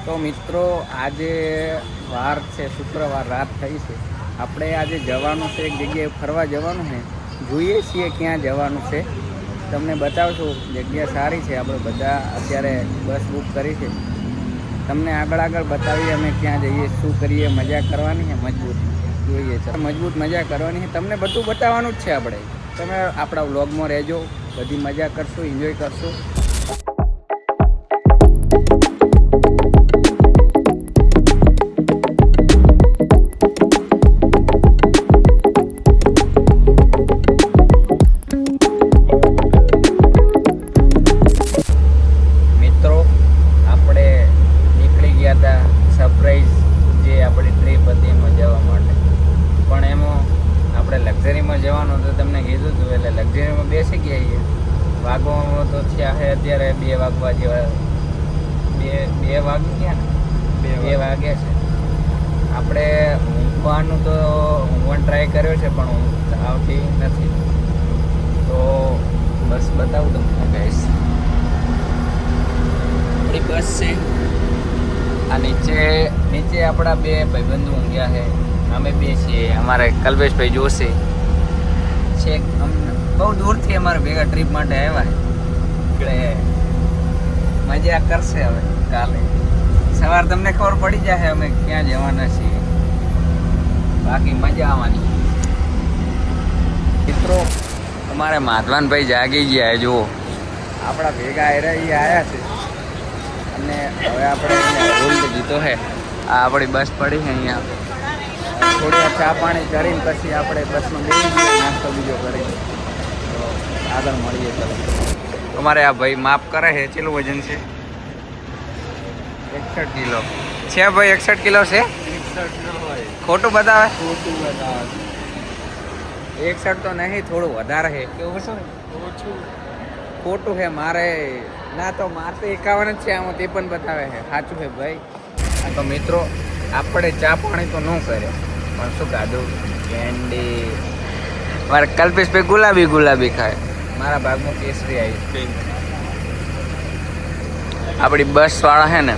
તો મિત્રો આજે વાર છે શુક્રવાર, રાત થઈ છે. આપણે આજે જવાનું છે, એક જગ્યાએ ફરવા જવાનું છે. જોઈએ છીએ ક્યાં જવાનું છે, તમને બતાવશું. જગ્યા સારી છે, આપણે બધા અત્યારે બસ બુક કરી છે. તમને આગળ બતાવીએ અમે ક્યાં જઈએ, શું કરીએ, મજા કરવાની છે મજબૂત. જોઈએ છે મજબૂત મજા કરવાની છે, તમને બધું બતાવવાનું જ છે. આપણે તમે આપણા વ્લોગમાં રહેજો, બધી મજા કરશું, એન્જોય કરશું. સરપ્રાઈઝ જે આપણી ટ્રીપ હતી એમાં જવા માટે, પણ એમાં આપણે લક્ઝરીમાં જવાનું તો તમને કીધું હતું. એટલે લક્ઝરીમાં બેસી ગયા છીએ. વાગવામાં તો થયા છે અત્યારે 2 વાગવા જેવા. બે વાગી ગયા ને, 2 વાગ્યા છે. આપણે ઊંઘવાનું ટ્રાય કર્યો છે, પણ ઊંઘ આવતી નથી. તો બસ બતાવું તમને ગાઈસ, આપણી બસ છે. આ નીચે આપણા 2 ભાઈબંધો ઊંઘ્યા છે. અમે 2 છીએ. અમારે કલ્પેશભાઈ જોશી છે, બહુ દૂરથી અમારે ભેગા ટ્રીપ માટે આવ્યા છે. એટલે મજા કરશે. હવે કાલે સવાર તમને ખબર પડી જશે અમે ક્યાં જવાના છીએ. બાકી મજા આવવાની. મિત્રો અમારે માધવાનભાઈ જાગી ગયા જુઓ, આપણા ભેગા આવ્યા છે. અને હવે આપણે હોલ્ડ લીધો છે. આ આપણી બસ પડી છે અહીંયા. થોડી ચા પાણી કરીને પછી આપણે બસમાં બેસી જઈએ, નાસ્તો બીજો કરીને તો આગળ મળીએ. ચલો, અમારે આ ભાઈ માપ કરે છે. કેટલું વજન છે? 61 કિલો છે ભાઈ. 61 કિલો છે. 61 ન હોય, ખોટું બતાવે. 61 તો નહીં, થોડું વધારે છે. કેવું શું ખોટું છે? મારે ના, તો મારે તો 51 જ છે આમાં, તે પણ બતાવે છે. સાચું છે ભાઈ. આ તો મિત્રો આપણે ચા પાણી તો ન કર્યો, પણ શું ખાધું? કેન્ડી. મારે કલ્પેશભાઈ ગુલાબી ખાય. મારા ભાગમાં કેસરી આવી. આપણી બસ વાળા છે ને,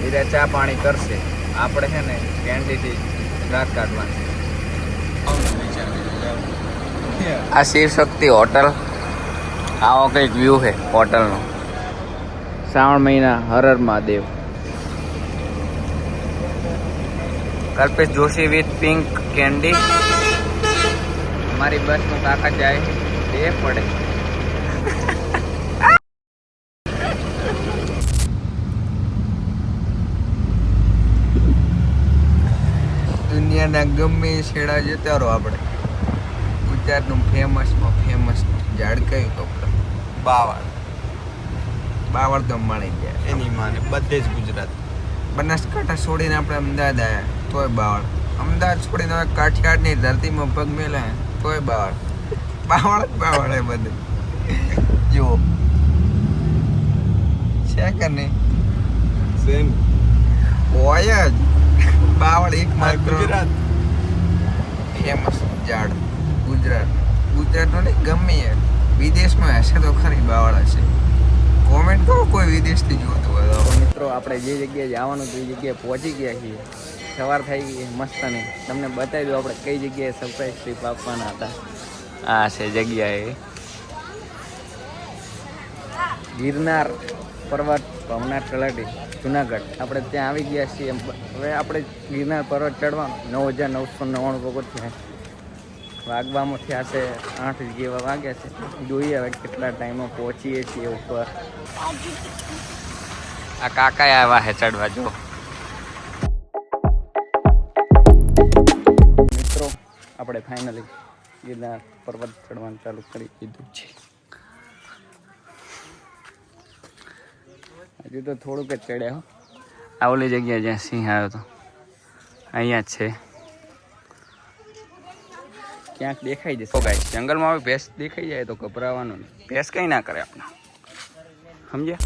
એ ચા પાણી કરશે. આપણે છે ને કેન્ડીથી રાત કાઢવાની. આ શિવ શક્તિ હોટલ, આવો કંઈક વ્યૂ છે હોટલનો. શ્રાવણ મહિના, હર Mahadev. Kalpesh Joshi with pink candy. અમારી બસમાં કાકા જાય બે પડે. દુનિયાના ગમે છેડા જતા રહો. આપણે ગુજરાતનું ફેમસ ઝાડ કયું કપડું? બાવળ તો મળી ગયા એની માને બધે જ ગુજરાત. બનાસકાંઠા છોડીને આપણે અમદાવાદ આવ્યા તોય બાવળ. અમદાવાદ છોડીને હવે કાઠિયાવાડની ધરતીમાં પગ મેલા તોય બાવળ એ બધું. જુઓ છે કે નહીં? સેમ હોય જ. બાવળ એકમાત્ર ફેમસ ઝાડ ગુજરાતનું નહીં, ગમે વિદેશમાં હશે તો ખરી બાવળ હશે. કોમેન્ટ કરો કોઈ વિદેશથી જોતું હોય તો. મિત્રો આપણે જે જગ્યાએ જવાનું હતું એ જગ્યાએ પહોંચી ગયા છીએ. સવાર થઈ ગઈ મસ્ત નહીં. તમને બતાવી દઉં આપણે કઈ જગ્યાએ સરપ્રાઈઝ ટ્રીપ આપવાના હતા. આ છે જગ્યાએ ગિરનાર પર્વત, ભવનાથ તળેટી, જુનાગઢ. આપણે ત્યાં આવી ગયા છીએ. હવે આપણે ગિરનાર પર્વત ચડવાનું 9,999 પગથિયાં. વાગવામાં થયા છે 8 જેવા વાગ્યા છે. જોઈએ હવે કેટલા ટાઈમમાં પહોંચીએ છીએ ઉપર. આ કાકા આવ્યા છે ચડવા. જો મિત્રો આપણે ફાઇનલી ગિરનાર પર્વત ચડવાનું ચાલુ કરી દીધું છે. હજુ તો થોડુંક જ ચડ્યા હો. આ ઓલી જગ્યાએ જ્યાં સિંહ આવ્યો હતો અહીંયા જ છે. ક્યાંક દેખાઈ જશે ગાઈસ. જંગલમાં આવી ભેંસ દેખાઈ જાય તો ગભરાવાનું નહીં. ભેંસ કંઈ ના કરે આપણે, સમજ્યા?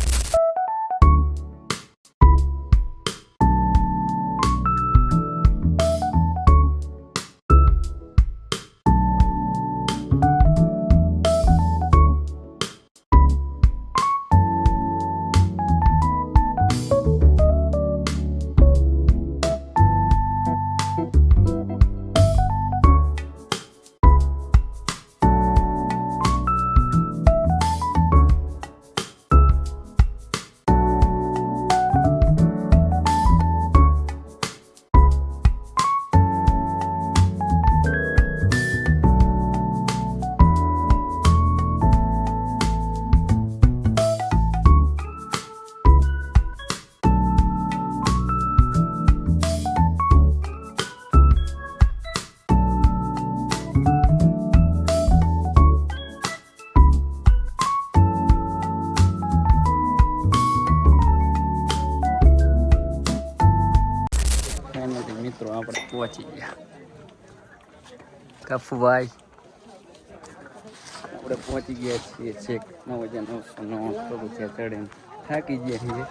મિત્રો આપણે પહોંચી ગયા કફુભાઈ. આપણે પહોંચી ગયા છીએ છેક 9,999 પગથિયા ચડીને થાકી ગયા છીએ.